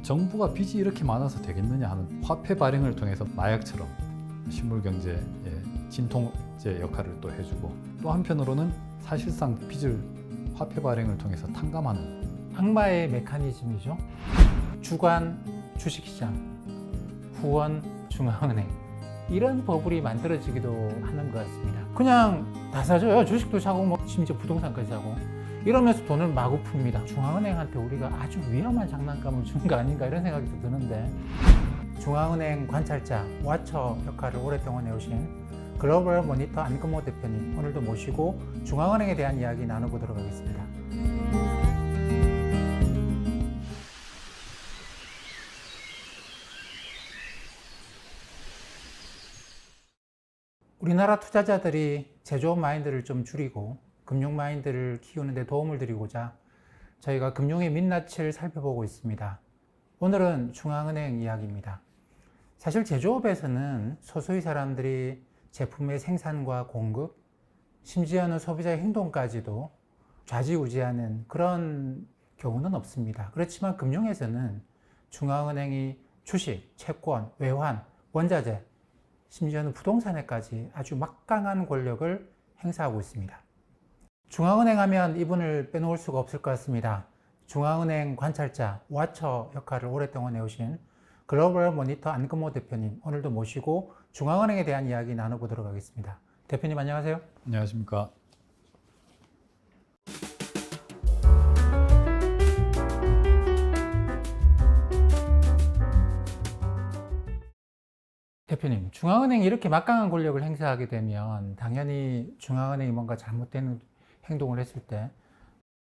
정부가 빚이 이렇게 많아서 되겠느냐 하는 화폐 발행을 통해서 마약처럼 실물 경제의 진통제 역할을 또 해주고, 또 한편으로는 사실상 빚을 화폐 발행을 통해서 탕감하는 악마의 메커니즘이죠. 주관 주식시장, 후원 중앙은행, 이런 버블이 만들어지기도 하는 것 같습니다. 그냥 다 사줘요. 주식도 사고 뭐 심지어 부동산까지 사고, 이러면서 돈을 마구 풉니다. 중앙은행한테 우리가 아주 위험한 장난감을 준 거 아닌가 이런 생각이 또 드는데, 중앙은행 관찰자, 와처 역할을 오랫동안 해오신 글로벌 모니터 안금호 대표님 오늘도 모시고 중앙은행에 대한 이야기 나눠보도록 하겠습니다. 우리나라 투자자들이 제조업 마인드를 좀 줄이고 금융 마인드를 키우는 데 도움을 드리고자 저희가 금융의 민낯을 살펴보고 있습니다. 오늘은 중앙은행 이야기입니다. 사실 제조업에서는 소수의 사람들이 제품의 생산과 공급, 심지어는 소비자의 행동까지도 좌지우지하는 그런 경우는 없습니다. 그렇지만 금융에서는 중앙은행이 주식, 채권, 외환, 원자재, 심지어는 부동산에까지 아주 막강한 권력을 행사하고 있습니다. 중앙은행 하면 이분을 빼놓을 수가 없을 것 같습니다. 중앙은행 관찰자, 와처 역할을 오랫동안 해오신 글로벌 모니터 안금호 대표님 오늘도 모시고 중앙은행에 대한 이야기 나눠보도록 하겠습니다. 대표님 안녕하세요. 안녕하십니까. 대표님, 중앙은행이 이렇게 막강한 권력을 행사하게 되면 당연히 중앙은행이 뭔가 잘못된 행동을 했을 때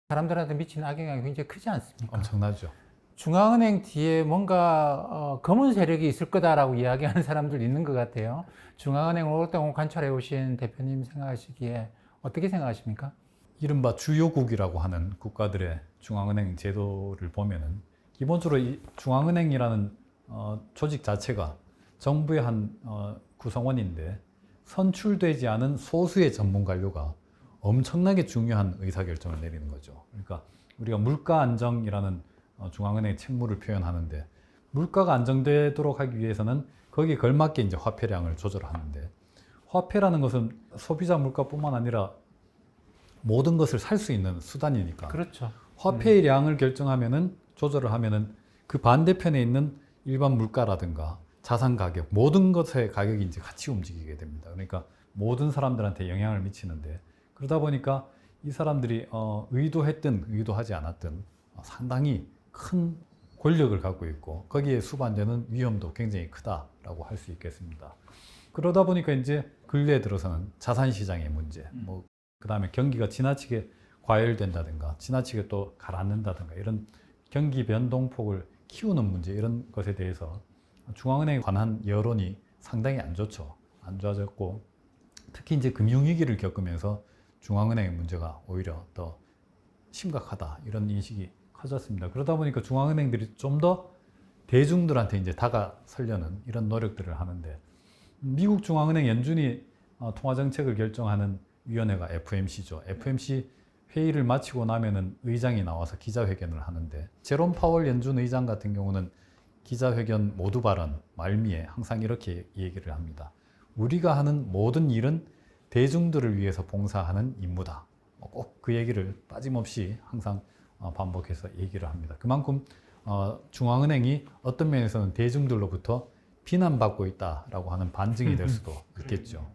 사람들한테 미치는 악영향이 굉장히 크지 않습니까? 엄청나죠. 중앙은행 뒤에 뭔가 검은 세력이 있을 거다라고 이야기하는 사람들 있는 것 같아요. 중앙은행을 오랫동안 관찰해 오신 대표님 생각하시기에 어떻게 생각하십니까? 이른바 주요국이라고 하는 국가들의 중앙은행 제도를 보면은 기본적으로 이 중앙은행이라는 조직 자체가 정부의 한 구성원인데, 선출되지 않은 소수의 전문 관료가 엄청나게 중요한 의사결정을 내리는 거죠. 그러니까 우리가 물가 안정이라는 중앙은행의 책무를 표현하는데, 물가가 안정되도록 하기 위해서는 거기에 걸맞게 이제 화폐량을 조절하는데, 화폐라는 것은 소비자 물가뿐만 아니라 모든 것을 살 수 있는 수단이니까. 그렇죠. 화폐의 량을 결정하면은, 조절을 하면은 그 반대편에 있는 일반 물가라든가 자산 가격, 모든 것의 가격이 이제 같이 움직이게 됩니다. 그러니까 모든 사람들한테 영향을 미치는데, 그러다 보니까 이 사람들이 의도했든 의도하지 않았든 상당히 큰 권력을 갖고 있고, 거기에 수반되는 위험도 굉장히 크다라고 할 수 있겠습니다. 그러다 보니까 이제 근래에 들어서는 자산 시장의 문제, 뭐 그다음에 경기가 지나치게 과열된다든가 지나치게 또 가라앉는다든가 이런 경기 변동폭을 키우는 문제, 이런 것에 대해서 중앙은행에 관한 여론이 상당히 안 좋죠. 안 좋아졌고, 특히 이제 금융위기를 겪으면서 중앙은행의 문제가 오히려 더 심각하다, 이런 인식이 커졌습니다. 그러다 보니까 중앙은행들이 좀 더 대중들한테 이제 다가서려는 이런 노력들을 하는데, 미국 중앙은행 연준이 통화정책을 결정하는 위원회가 FMC죠. FMC 회의를 마치고 나면은 의장이 나와서 기자회견을 하는데, 제롬 파월 연준 의장 같은 경우는 기자회견 모두 발언 말미에 항상 이렇게 얘기를 합니다. 우리가 하는 모든 일은 대중들을 위해서 봉사하는 임무다. 꼭 그 얘기를 빠짐없이 항상 반복해서 얘기를 합니다. 그만큼 중앙은행이 어떤 면에서는 대중들로부터 비난받고 있다라고 하는 반증이 될 수도 있겠죠.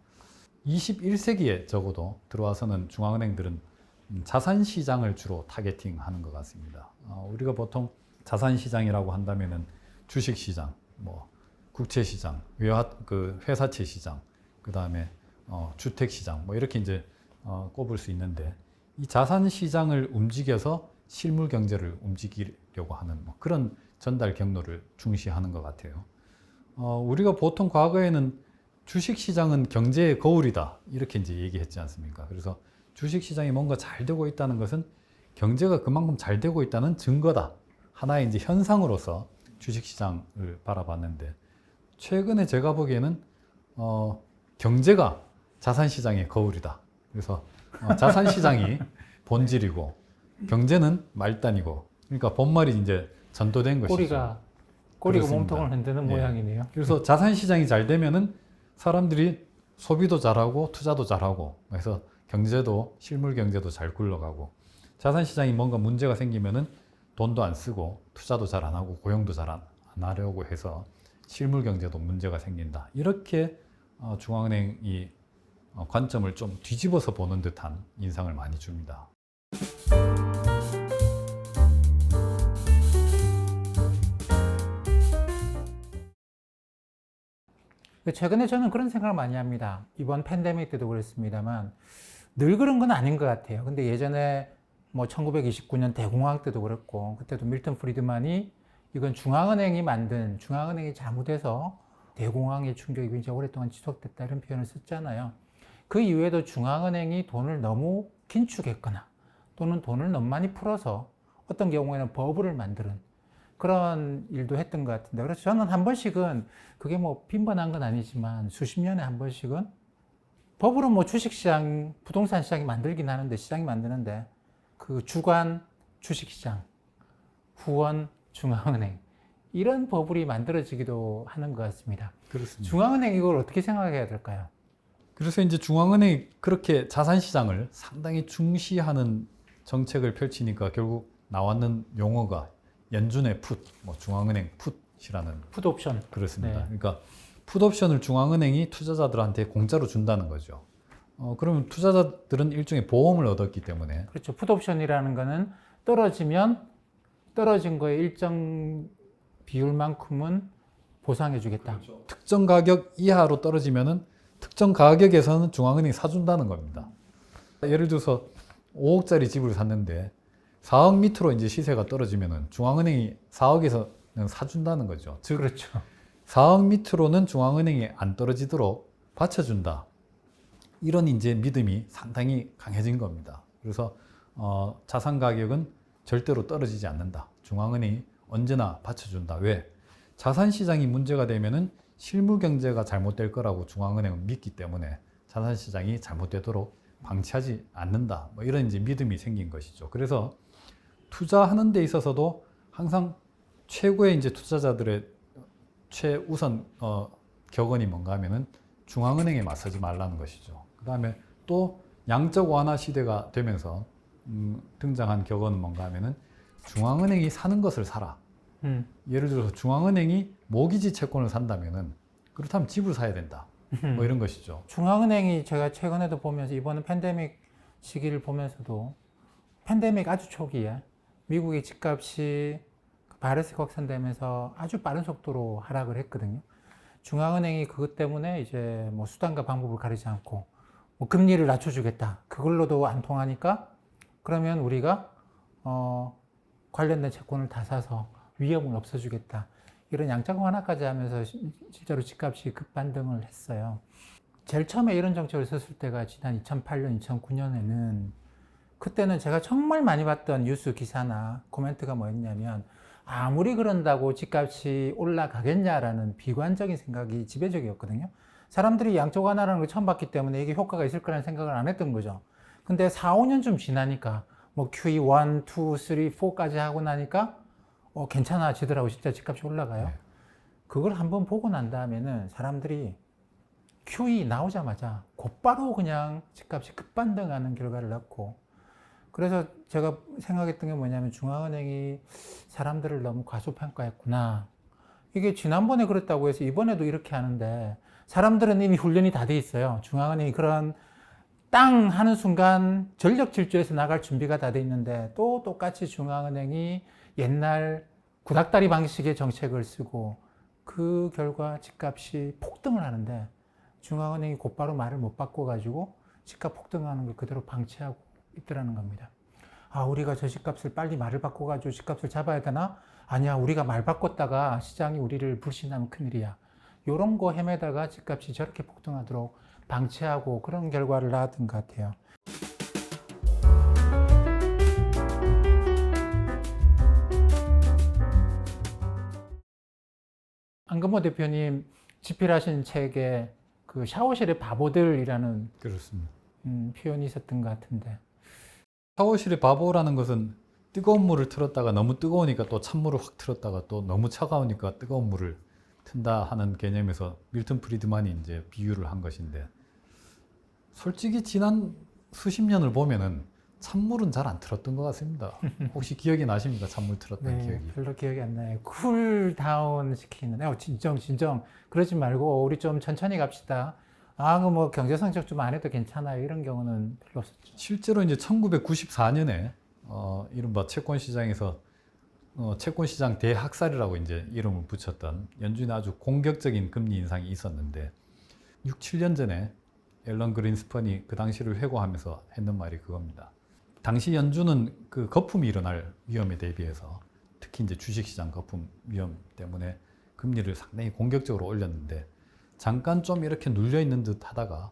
21세기에 적어도 들어와서는 중앙은행들은 자산시장을 주로 타겟팅하는 것 같습니다. 우리가 보통 자산시장이라고 한다면은 주식시장, 뭐 국채시장, 회사채 시장, 그 다음에 주택시장, 뭐 이렇게 이제 꼽을 수 있는데, 이 자산시장을 움직여서 실물 경제를 움직이려고 하는 뭐 그런 전달 경로를 중시하는 것 같아요. 우리가 보통 과거에는 주식시장은 경제의 거울이다, 이렇게 이제 얘기했지 않습니까? 그래서 주식시장이 뭔가 잘 되고 있다는 것은 경제가 그만큼 잘 되고 있다는 증거다, 하나의 이제 현상으로서 주식시장을 바라봤는데, 최근에 제가 보기에는 경제가 자산시장의 거울이다. 그래서 자산시장이 본질이고 경제는 말단이고, 그러니까 본말이 이제 전도된 것이죠. 꼬리가 꼬리가 그렇습니다. 몸통을 흔드는 예. 모양이네요. 그래서 자산 시장이 잘 되면은 사람들이 소비도 잘하고 투자도 잘하고 그래서 경제도 실물 경제도 잘 굴러가고 자산 시장이 뭔가 문제가 생기면은 돈도 안 쓰고 투자도 잘 안 하고 고용도 잘 안 하려고 해서 실물 경제도 문제가 생긴다. 이렇게 중앙은행이 관점을 좀 뒤집어서 보는 듯한 인상을 많이 줍니다. 최근에 저는 그런 생각을 많이 합니다. 이번 팬데믹 때도 그랬습니다만 늘 그런 건 아닌 것 같아요. 근데 예전에 뭐 1929년 대공황 때도 그랬고 그때도 밀턴 프리드만이 이건 중앙은행이 잘못해서 대공황의 충격이 굉장히 오랫동안 지속됐다 이런 표현을 썼잖아요. 그 이후에도 중앙은행이 돈을 너무 긴축했거나 또는 돈을 너무 많이 풀어서 어떤 경우에는 버블을 만드는 그런 일도 했던 것 같은데 그래서 저는 한 번씩은 그게 뭐 빈번한 건 아니지만 수십 년에 한 번씩은 버블은 뭐 주식시장, 부동산 시장이 만들긴 하는데 시장이 만드는데 그 주관 주식시장, 후원 중앙은행 이런 버블이 만들어지기도 하는 것 같습니다. 그렇습니다. 중앙은행 이걸 어떻게 생각해야 될까요? 그래서 이제 중앙은행이 그렇게 자산 시장을 상당히 중시하는 정책을 펼치니까 결국 나왔는 용어가 연준의 풋, 뭐 중앙은행 풋이라는 풋옵션. 그렇습니다. 네. 그러니까 풋옵션을 중앙은행이 투자자들한테 공짜로 준다는 거죠. 그러면 투자자들은 일종의 보험을 얻었기 때문에 그렇죠. 풋옵션이라는 거는 떨어지면 떨어진 거에 일정 비율만큼은 보상해 주겠다. 특정 가격 이하로 떨어지면은 특정 가격에서는 중앙은행이 사준다는 겁니다. 예를 들어서 5억짜리 집을 샀는데 4억 밑으로 이제 시세가 떨어지면은 중앙은행이 4억에서는 사준다는 거죠. 즉 그렇죠. 4억 밑으로는 중앙은행이 안 떨어지도록 받쳐준다. 이런 이제 믿음이 상당히 강해진 겁니다. 그래서 자산 가격은 절대로 떨어지지 않는다. 중앙은행이 언제나 받쳐준다. 왜? 자산 시장이 문제가 되면은 실물 경제가 잘못될 거라고 중앙은행은 믿기 때문에 자산 시장이 잘못되도록 방치하지 않는다. 뭐 이런 이제 믿음이 생긴 것이죠. 그래서 투자하는 데 있어서도 항상 최고의 이제 투자자들의 최우선 격언이 뭔가 하면은 중앙은행에 맞서지 말라는 것이죠. 그 다음에 또 양적 완화 시대가 되면서 등장한 격언은 뭔가 하면은 중앙은행이 사는 것을 사라. 예를 들어서 중앙은행이 모기지 채권을 산다면은 그렇다면 집을 사야 된다. 뭐 이런 것이죠. 중앙은행이 제가 최근에도 보면서 이번 팬데믹 시기를 보면서도 팬데믹 아주 초기에 미국의 집값이 바이러스 확산되면서 아주 빠른 속도로 하락을 했거든요. 중앙은행이 그것 때문에 이제 뭐 수단과 방법을 가리지 않고 뭐 금리를 낮춰주겠다. 그걸로도 안 통하니까 그러면 우리가 관련된 채권을 다 사서 위험을 없애주겠다. 이런 양적 완화까지 하면서 실제로 집값이 급반등을 했어요. 제일 처음에 이런 정책을 썼을 때가 지난 2008년, 2009년에는 그때는 제가 정말 많이 봤던 뉴스 기사나 코멘트가 뭐였냐면 아무리 그런다고 집값이 올라가겠냐라는 비관적인 생각이 지배적이었거든요. 사람들이 양적 완화라는 걸 처음 봤기 때문에 이게 효과가 있을 거라는 생각을 안 했던 거죠. 근데 4, 5년 좀 지나니까 뭐 QE 1, 2, 3, 4까지 하고 나니까 괜찮아지더라고. 진짜 집값이 올라가요. 네. 그걸 한번 보고 난 다음에는 사람들이 QE 나오자마자 곧바로 그냥 집값이 급반등하는 결과를 낳고 그래서 제가 생각했던 게 뭐냐면 중앙은행이 사람들을 너무 과소평가했구나. 이게 지난번에 그랬다고 해서 이번에도 이렇게 하는데 사람들은 이미 훈련이 다 돼 있어요. 중앙은행이 그런 땅 하는 순간 전력 질주해서 나갈 준비가 다 돼 있는데 또 똑같이 중앙은행이 옛날 구닥다리 방식의 정책을 쓰고 그 결과 집값이 폭등을 하는데 중앙은행이 곧바로 말을 못 바꿔가지고 집값 폭등하는 걸 그대로 방치하고 있더라는 겁니다. 아, 우리가 저 집값을 빨리 말을 바꿔가지고 집값을 잡아야 되나? 아니야, 우리가 말 바꿨다가 시장이 우리를 불신하면 큰일이야. 요런 거 헤매다가 집값이 저렇게 폭등하도록 방치하고 그런 결과를 낳았던 것 같아요. 안건모 대표님 집필하신 책에 그 샤워실의 바보들이라는 그렇습니다. 표현이 있었던 것 같은데 샤워실의 바보라는 것은 뜨거운 물을 틀었다가 너무 뜨거우니까 또 찬물을 확 틀었다가 또 너무 차가우니까 뜨거운 물을 튼다 하는 개념에서 밀턴 프리드만이 이제 비유를 한 것인데, 솔직히 지난 수십 년을 보면은 찬물은 잘 안 틀었던 것 같습니다. 혹시 기억이 나십니까? 찬물 틀었던 기억이. 별로 기억이 안 나요. 쿨다운 시키는. 진정. 그러지 말고 우리 좀 천천히 갑시다. 뭐 경제 성적 좀 안 해도 괜찮아요. 이런 경우는 별로 없었죠. 실제로 이제 1994년에 이른바 채권 시장에서 채권 시장 대학살이라고 이제 이름을 붙였던 연준의 아주 공격적인 금리 인상이 있었는데, 6, 7년 전에 앨런 그린스펀이 그 당시를 회고하면서 했는 말이 그겁니다. 당시 연준은 그 거품이 일어날 위험에 대비해서, 특히 이제 주식시장 거품 위험 때문에 금리를 상당히 공격적으로 올렸는데, 잠깐 좀 이렇게 눌려 있는 듯 하다가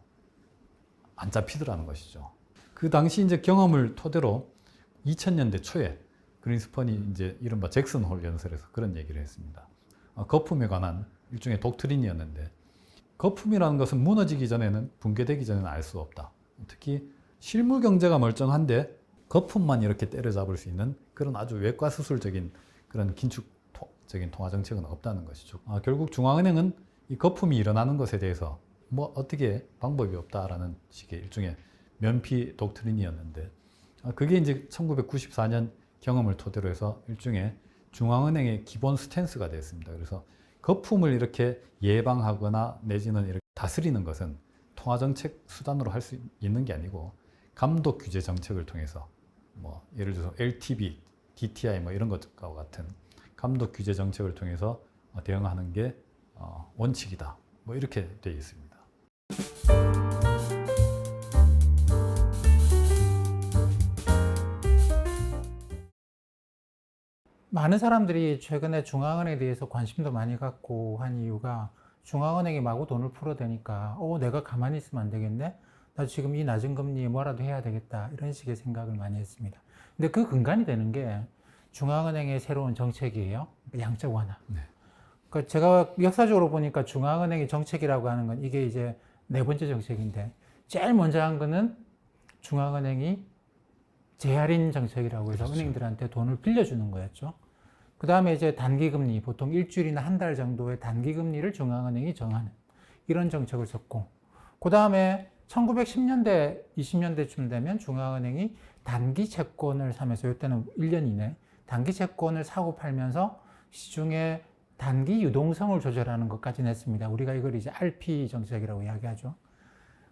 안 잡히더라는 것이죠. 그 당시 이제 경험을 토대로 2000년대 초에 그린스펀이 이제 이른바 잭슨 홀 연설에서 그런 얘기를 했습니다. 거품에 관한 일종의 독트린이었는데, 거품이라는 것은 무너지기 전에는, 붕괴되기 전에는 알 수 없다. 특히 실물 경제가 멀쩡한데 거품만 이렇게 때려잡을 수 있는 그런 아주 외과수술적인 그런 긴축적인 통화 정책은 없다는 것이죠. 결국 중앙은행은 이 거품이 일어나는 것에 대해서 뭐 어떻게 방법이 없다라는 식의 일종의 면피 독트린이었는데, 그게 이제 1994년 경험을 토대로 해서 일종의 중앙은행의 기본 스탠스가 됐습니다. 그래서 거품을 이렇게 예방하거나 내지는 이렇게 다스리는 것은 통화정책 수단으로 할 수 있는 게 아니고, 감독 규제 정책을 통해서 뭐 예를 들어서 LTV, DTI 뭐 이런 것과 같은 감독 규제 정책을 통해서 대응하는 게 원칙이다. 뭐 이렇게 되어 있습니다. 많은 사람들이 최근에 중앙은행에 대해서 관심도 많이 갖고 한 이유가, 중앙은행이 마구 돈을 풀어대니까 내가 가만히 있으면 안 되겠네? 나 지금 이 낮은 금리에 뭐라도 해야 되겠다. 이런 식의 생각을 많이 했습니다. 근데 그 근간이 되는 게 중앙은행의 새로운 정책이에요. 양적 완화. 네. 그러니까 제가 역사적으로 보니까 중앙은행의 정책이라고 하는 건 이게 이제 네 번째 정책인데, 제일 먼저 한 거는 중앙은행이 재할인 정책이라고 해서 그렇죠. 은행들한테 돈을 빌려주는 거였죠. 그 다음에 이제 단기금리, 보통 일주일이나 한 달 정도의 단기금리를 중앙은행이 정하는 이런 정책을 썼고, 그 다음에 1910년대, 20년대쯤 되면 중앙은행이 단기 채권을 사면서, 이때는 1년 이내 단기 채권을 사고 팔면서 시중에 단기 유동성을 조절하는 것까지 냈습니다. 우리가 이걸 이제 RP 정책이라고 이야기하죠.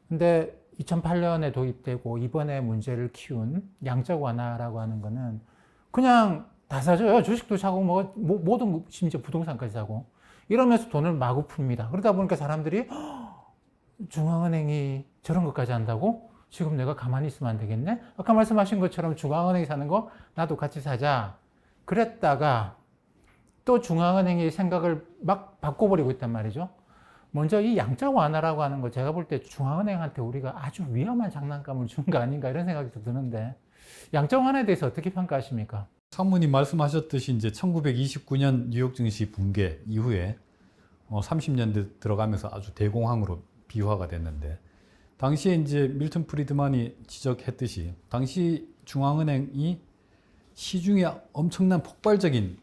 근데 2008년에 도입되고 이번에 문제를 키운 양적 완화라고 하는 거는 그냥 다 사줘요. 주식도 사고 모든, 심지어 부동산까지 사고 이러면서 돈을 마구 풉니다. 그러다 보니까 사람들이 중앙은행이 저런 것까지 한다고? 지금 내가 가만히 있으면 안 되겠네? 아까 말씀하신 것처럼 중앙은행이 사는 거 나도 같이 사자. 그랬다가 또 중앙은행이 생각을 막 바꿔버리고 있단 말이죠. 먼저 이 양적 완화라고 하는 거, 제가 볼 때 중앙은행한테 우리가 아주 위험한 장난감을 준 거 아닌가 이런 생각이 드는데, 양적 완화에 대해서 어떻게 평가하십니까? 사모님 말씀하셨듯이 이제 1929년 뉴욕 증시 붕괴 이후에 30년대 들어가면서 아주 대공황으로 비화가 됐는데, 당시에 이제 밀턴 프리드만이 지적했듯이 당시 중앙은행이 시중에 엄청난 폭발적인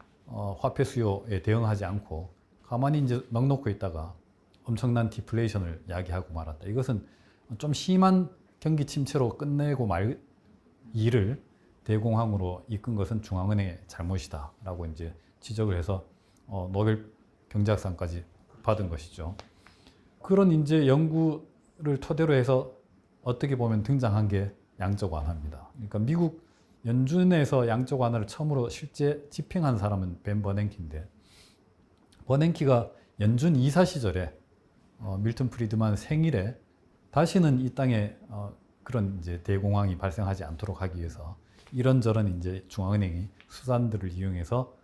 화폐 수요에 대응하지 않고 가만히 이제 넋놓고 있다가 엄청난 디플레이션을 야기하고 말았다. 이것은 좀 심한 경기 침체로 끝내고 말 일을 대공황으로 이끈 것은 중앙은행의 잘못이다라고 이제 지적을 해서 노벨 경제학상까지 받은 것이죠. 그런 이제 연구를 토대로 해서 어떻게 보면 등장한 게 양적 완화입니다. 그러니까 미국 연준에서 양적 완화를 처음으로 실제 집행한 사람은 벤 버냉키인데, 버냉키가 연준 이사 시절에 밀턴 프리드만 생일에 다시는 이 땅에 그런 이제 대공황이 발생하지 않도록 하기 위해서 이런저런 이제 중앙은행이 수단들을 이용해서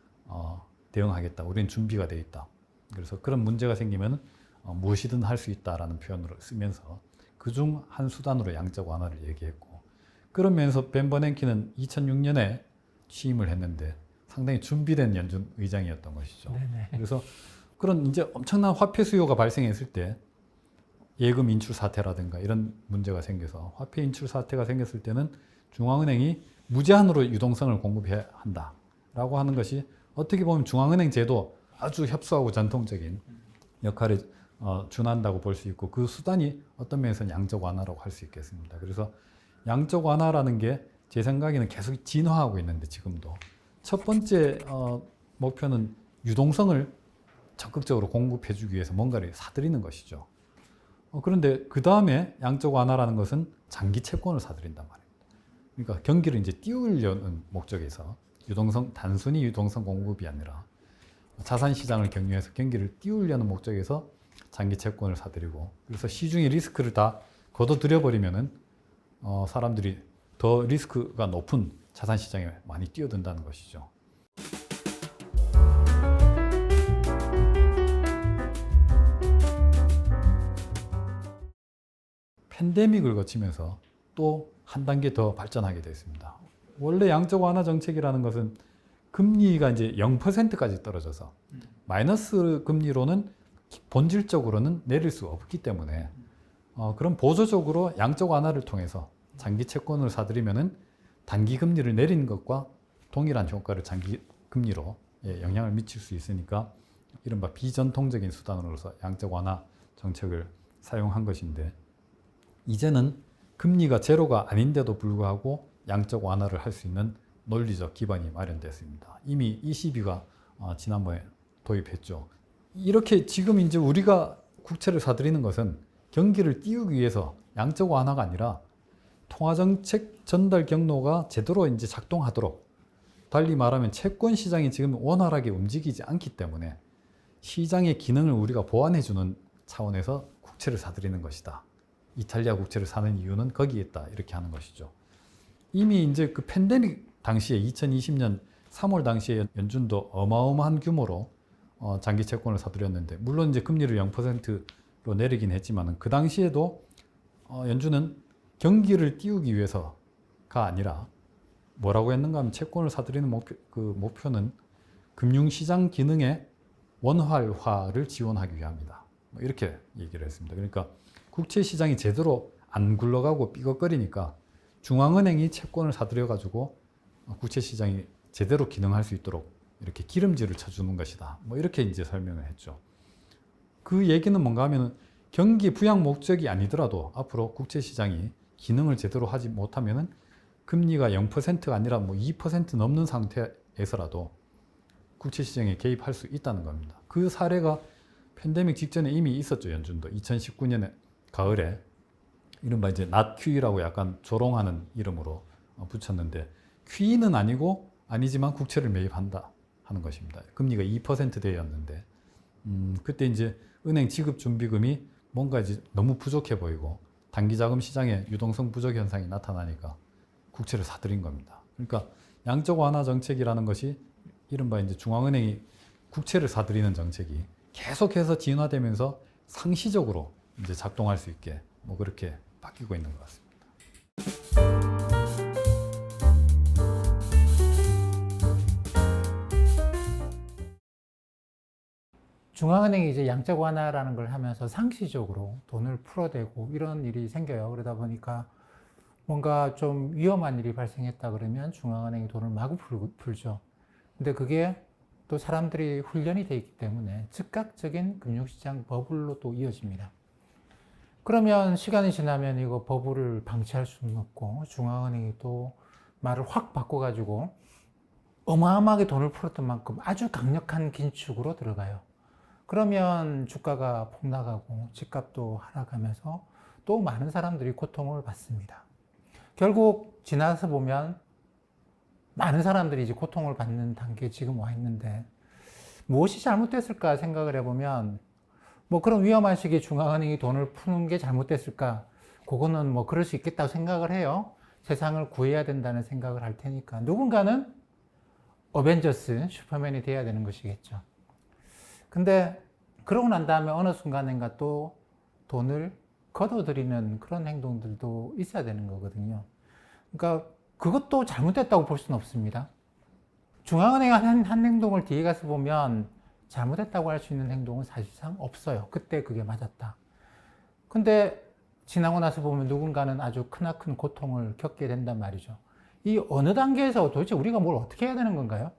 대응하겠다. 우리는 준비가 되어 있다. 그래서 그런 문제가 생기면 무엇이든 할 수 있다라는 표현으로 쓰면서 그중 한 수단으로 양적 완화를 얘기했고, 그러면서 벤 버냉키는 2006년에 취임을 했는데 상당히 준비된 연준 의장이었던 것이죠. 네네. 그래서 그런 이제 엄청난 화폐 수요가 발생했을 때 예금 인출 사태라든가 이런 문제가 생겨서 화폐 인출 사태가 생겼을 때는 중앙은행이 무제한으로 유동성을 공급해야 한다라고 하는 것이 어떻게 보면 중앙은행 제도 아주 협소하고 전통적인 역할에 준한다고 볼 수 있고, 그 수단이 어떤 면에서는 양적 완화라고 할 수 있겠습니다. 그래서 양적 완화라는 게 제 생각에는 계속 진화하고 있는데, 지금도 첫 번째 목표는 유동성을 적극적으로 공급해주기 위해서 뭔가를 사들이는 것이죠. 그런데 그 다음에 양적 완화라는 것은 장기 채권을 사들인단 말입니다. 그러니까 경기를 이제 띄우려는 목적에서 단순히 유동성 공급이 아니라 자산 시장을 경유해서 경기를 띄우려는 목적에서 장기 채권을 사들이고, 그래서 시중의 리스크를 다 걷어들여 버리면은 사람들이 더 리스크가 높은 자산 시장에 많이 뛰어든다는 것이죠. 팬데믹을 거치면서 또 한 단계 더 발전하게 됐습니다. 원래 양적 완화 정책이라는 것은 금리가 이제 0%까지 떨어져서 마이너스 금리로는 본질적으로는 내릴 수 없기 때문에 그럼 보조적으로 양적 완화를 통해서 장기 채권을 사들이면은 단기 금리를 내리는 것과 동일한 효과를 장기 금리로 영향을 미칠 수 있으니까 이른바 비전통적인 수단으로서 양적 완화 정책을 사용한 것인데, 이제는 금리가 제로가 아닌데도 불구하고 양적 완화를 할 수 있는 논리적 기반이 마련됐습니다. 이미 ECB가 지난번에 도입했죠. 이렇게 지금 이제 우리가 국채를 사들이는 것은 경기를 띄우기 위해서 양적 완화가 아니라 통화정책 전달 경로가 제대로 이제 작동하도록, 달리 말하면 채권 시장이 지금 원활하게 움직이지 않기 때문에 시장의 기능을 우리가 보완해주는 차원에서 국채를 사들이는 것이다. 이탈리아 국채를 사는 이유는 거기에 있다. 이렇게 하는 것이죠. 이미 이제 그 팬데믹 당시에 2020년 3월 당시에 연준도 어마어마한 규모로 장기 채권을 사들였는데, 물론 이제 금리를 0%로 내리긴 했지만 그 당시에도 연준은 경기를 띄우기 위해서가 아니라 뭐라고 했는가 하면 채권을 사들이는 목표는 금융시장 기능의 원활화를 지원하기 위함이다. 이렇게 얘기를 했습니다. 그러니까 국채 시장이 제대로 안 굴러가고 삐걱거리니까 중앙은행이 채권을 사들여 가지고 국채 시장이 제대로 기능할 수 있도록 이렇게 기름질을 쳐주는 것이다. 이렇게 이제 설명을 했죠. 그 얘기는 뭔가 하면 경기 부양 목적이 아니더라도 앞으로 국채 시장이 기능을 제대로 하지 못하면은 금리가 0%가 아니라 2% 넘는 상태에서라도 국채 시장에 개입할 수 있다는 겁니다. 그 사례가 팬데믹 직전에 이미 있었죠. 연준도 2019년에 가을에 이른바 이제 NatQE라고 약간 조롱하는 이름으로 붙였는데, QE는 아니지만 국채를 매입한다 하는 것입니다. 금리가 2%대였는데 그때 이제 은행 지급 준비금이 뭔가 이제 너무 부족해 보이고 단기자금 시장에 유동성 부족 현상이 나타나니까 국채를 사들인 겁니다. 그러니까 양적 완화 정책이라는 것이 이른바 이제 중앙은행이 국채를 사들이는 정책이 계속해서 진화되면서 상시적으로 이제 작동할 수 있게 그렇게 바뀌고 있는 것 같습니다. 중앙은행이 이제 양적 완화라는 걸 하면서 상시적으로 돈을 풀어대고 이런 일이 생겨요. 그러다 보니까 뭔가 좀 위험한 일이 발생했다 그러면 중앙은행이 돈을 마구 풀죠. 근데 그게 또 사람들이 훈련이 돼 있기 때문에 즉각적인 금융시장 버블로 또 이어집니다. 그러면 시간이 지나면 이거 버블을 방치할 수는 없고 중앙은행이 또 말을 확 바꿔가지고 어마어마하게 돈을 풀었던 만큼 아주 강력한 긴축으로 들어가요. 그러면 주가가 폭락하고 집값도 하락하면서 또 많은 사람들이 고통을 받습니다. 결국 지나서 보면 많은 사람들이 이제 고통을 받는 단계에 지금 와 있는데 무엇이 잘못됐을까 생각을 해보면 그런 위험한 시기에 중앙은행이 돈을 푸는 게 잘못됐을까? 그거는 그럴 수 있겠다고 생각을 해요. 세상을 구해야 된다는 생각을 할 테니까 누군가는 어벤져스 슈퍼맨이 돼야 되는 것이겠죠. 근데 그러고 난 다음에 어느 순간인가 또 돈을 걷어들이는 그런 행동들도 있어야 되는 거거든요. 그러니까 그것도 잘못됐다고 볼 수는 없습니다. 중앙은행이 한 행동을 뒤에 가서 보면 잘못했다고 할 수 있는 행동은 사실상 없어요. 그때 그게 맞았다. 근데 지나고 나서 보면 누군가는 아주 크나큰 고통을 겪게 된단 말이죠. 이 어느 단계에서 도대체 우리가 뭘 어떻게 해야 되는 건가요?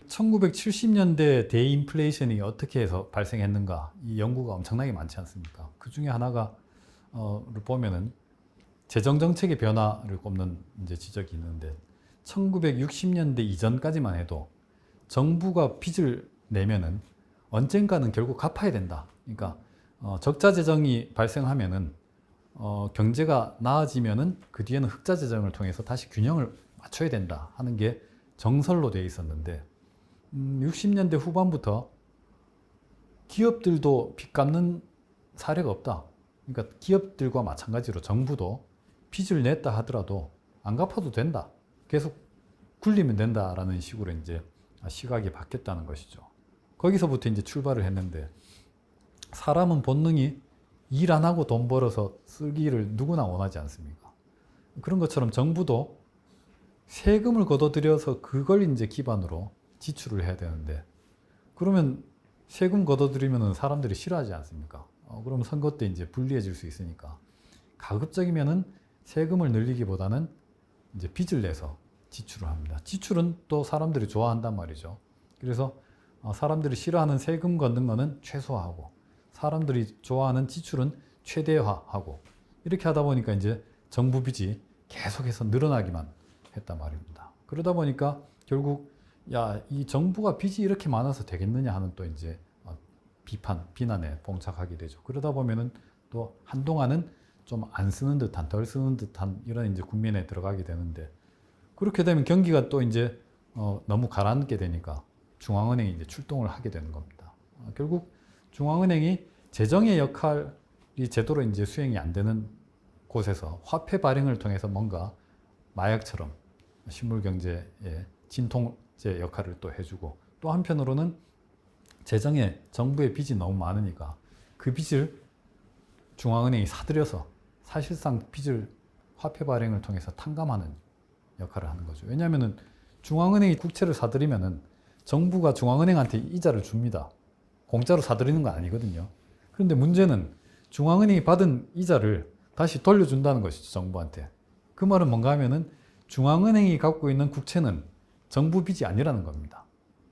1970년대 대인플레이션이 어떻게 해서 발생했는가, 이 연구가 엄청나게 많지 않습니까? 그 중에 하나가 를 보면은 재정 정책의 변화를 꼽는 이제 지적이 있는데, 1960년대 이전까지만 해도 정부가 빚을 내면은 언젠가는 결국 갚아야 된다. 그러니까 적자 재정이 발생하면은 경제가 나아지면은 그 뒤에는 흑자 재정을 통해서 다시 균형을 맞춰야 된다 하는 게 정설로 되어 있었는데, 60년대 후반부터 기업들도 빚 갚는 사례가 없다. 그러니까 기업들과 마찬가지로 정부도 빚을 냈다 하더라도 안 갚아도 된다. 계속 굴리면 된다라는 식으로 이제 시각이 바뀌었다는 것이죠. 거기서부터 이제 출발을 했는데, 사람은 본능이 일 안 하고 돈 벌어서 쓰기를 누구나 원하지 않습니까? 그런 것처럼 정부도 세금을 걷어들여서 그걸 이제 기반으로 지출을 해야 되는데, 그러면 세금 걷어들이면 사람들이 싫어하지 않습니까? 그럼 선거 때 이제 불리해질 수 있으니까 가급적이면은 세금을 늘리기보다는 이제 빚을 내서 지출을 합니다. 지출은 또 사람들이 좋아한단 말이죠. 그래서 사람들이 싫어하는 세금 걷는 거는 최소화하고, 사람들이 좋아하는 지출은 최대화하고, 이렇게 하다 보니까 이제 정부 빚이 계속해서 늘어나기만 했단 말입니다. 그러다 보니까 결국 이 정부가 빚이 이렇게 많아서 되겠느냐 하는 또 이제 비난에 봉착하게 되죠. 그러다 보면은 또 한동안은 좀 안 쓰는 듯한, 덜 쓰는 듯한 이런 이제 국면에 들어가게 되는데, 그렇게 되면 경기가 또 이제 너무 가라앉게 되니까 중앙은행이 이제 출동을 하게 되는 겁니다. 결국 중앙은행이 재정의 역할이 제대로 이제 수행이 안 되는 곳에서 화폐 발행을 통해서 뭔가 마약처럼 실물 경제의 진통제 역할을 또 해주고, 또 한편으로는 재정에 정부의 빚이 너무 많으니까 그 빚을 중앙은행이 사들여서 사실상 빚을 화폐 발행을 통해서 탕감하는 역할을 하는 거죠. 왜냐하면은 중앙은행이 국채를 사들이면은 정부가 중앙은행한테 이자를 줍니다. 공짜로 사들이는 건 아니거든요. 그런데 문제는 중앙은행이 받은 이자를 다시 돌려준다는 것이죠, 정부한테. 그 말은 뭔가 하면은 중앙은행이 갖고 있는 국채는 정부 빚이 아니라는 겁니다.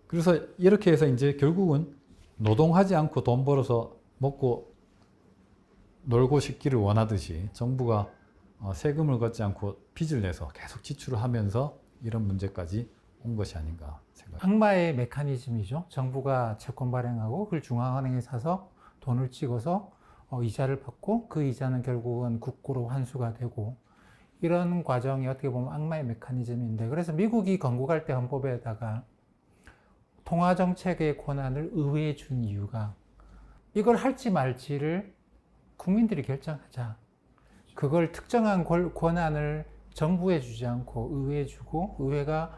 그래서 이렇게 해서 이제 결국은 노동하지 않고 돈 벌어서 먹고 놀고 싶기를 원하듯이 정부가 세금을 걷지 않고 빚을 내서 계속 지출을 하면서 이런 문제까지 온 것이 아닌가 생각합니다. 악마의 메커니즘이죠. 정부가 채권 발행하고 그걸 중앙은행에 사서 돈을 찍어서 이자를 받고, 그 이자는 결국은 국고로 환수가 되고, 이런 과정이 어떻게 보면 악마의 메커니즘인데, 그래서 미국이 건국할 때 헌법에다가 통화정책의 권한을 의회에 준 이유가 이걸 할지 말지를 국민들이 결정하자. 그걸 특정한 권한을 정부에 주지 않고 의회에 주고, 의회가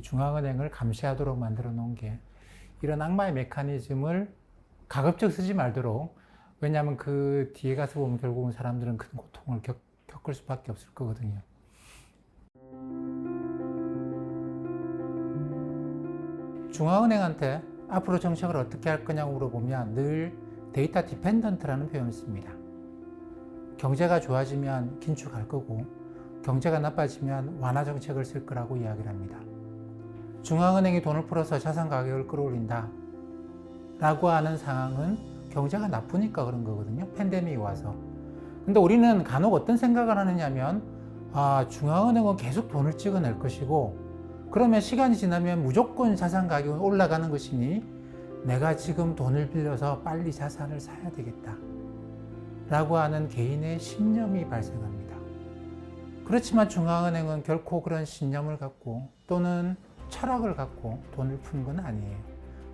중앙은행을 감시하도록 만들어 놓은 게, 이런 악마의 메커니즘을 가급적 쓰지 말도록, 왜냐하면 그 뒤에 가서 보면 결국은 사람들은 큰 고통을 겪을 수밖에 없을 거거든요. 중앙은행한테 앞으로 정책을 어떻게 할 거냐고 물어보면 늘 데이터 디펜던트라는 표현을 씁니다. 경제가 좋아지면 긴축할 거고, 경제가 나빠지면 완화 정책을 쓸 거라고 이야기를 합니다. 중앙은행이 돈을 풀어서 자산 가격을 끌어올린다 라고 하는 상황은 경제가 나쁘니까 그런 거거든요. 팬데믹이 와서. 근데 우리는 간혹 어떤 생각을 하느냐면, 중앙은행은 계속 돈을 찍어낼 것이고, 그러면 시간이 지나면 무조건 자산 가격이 올라가는 것이니 내가 지금 돈을 빌려서 빨리 자산을 사야 되겠다 라고 하는 개인의 신념이 발생합니다. 그렇지만 중앙은행은 결코 그런 신념을 갖고 또는 철학을 갖고 돈을 푸는 건 아니에요.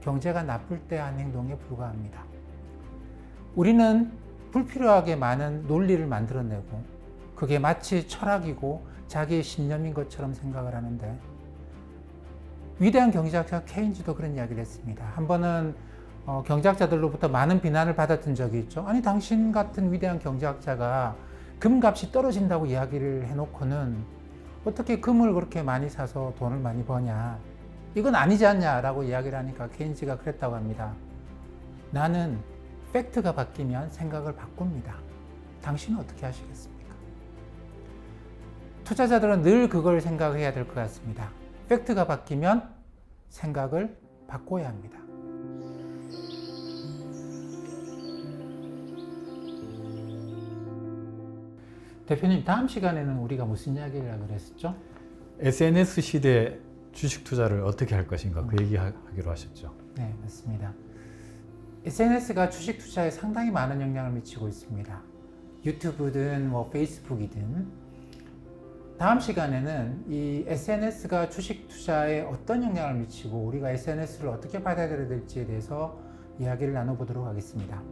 경제가 나쁠 때 한 행동에 불과합니다. 우리는 불필요하게 많은 논리를 만들어내고 그게 마치 철학이고 자기의 신념인 것처럼 생각을 하는데, 위대한 경제학자 케인즈도 그런 이야기를 했습니다. 한 번은 경제학자들로부터 많은 비난을 받았던 적이 있죠. 아니, 당신 같은 위대한 경제학자가 금값이 떨어진다고 이야기를 해놓고는 어떻게 금을 그렇게 많이 사서 돈을 많이 버냐, 이건 아니지 않냐라고 이야기를 하니까 케인즈가 그랬다고 합니다. 나는 팩트가 바뀌면 생각을 바꿉니다. 당신은 어떻게 하시겠습니까? 투자자들은 늘 그걸 생각해야 될 것 같습니다. 팩트가 바뀌면 생각을 바꿔야 합니다. 대표님, 다음 시간에는 우리가 무슨 이야기를 하기로 했었죠? SNS 시대 주식 투자를 어떻게 할 것인가 그 얘기하기로 하셨죠. 네, 맞습니다. SNS가 주식 투자에 상당히 많은 영향을 미치고 있습니다. 유튜브든 페이스북이든. 다음 시간에는 이 SNS가 주식 투자에 어떤 영향을 미치고 우리가 SNS를 어떻게 받아들여야 될지에 대해서 이야기를 나눠보도록 하겠습니다.